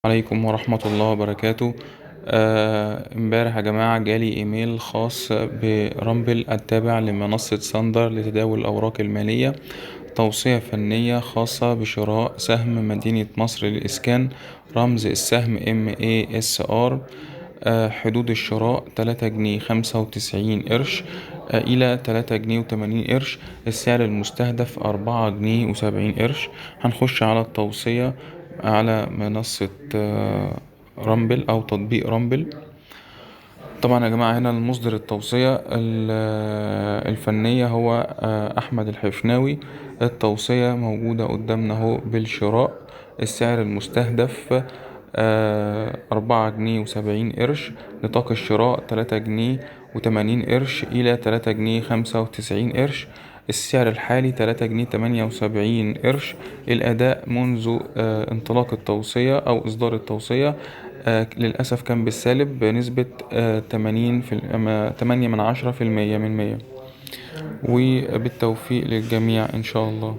عليكم ورحمة الله وبركاته. امبارح يا جماعة جالي ايميل خاص برامبل التابع لمنصة ساندر لتداول الأوراق المالية، توصية فنية خاصة بشراء سهم مدينة مصر للإسكان، رمز السهم MASR. حدود الشراء 3 جنيه 95 قرش إلى 3 جنيه و80 قرش. السعر المستهدف 4 جنيه و70 قرش. هنخش على التوصية على منصة رامبل أو تطبيق رامبل. طبعا يا جماعة هنا المصدر التوصية الفنية هو أحمد الحفناوي. التوصية موجودة قدامنا اهو بالشراء. السعر المستهدف 4 جنيه و70 قرش. نطاق الشراء 3 جنيه و80 قرش إلى 3 جنيه 95 قرش. السعر الحالي 3 جنيه 78 قرش. الأداء منذ انطلاق التوصية أو إصدار التوصية للأسف كان بالسالب بنسبة 8/10% من 100. وبالتوفيق للجميع إن شاء الله.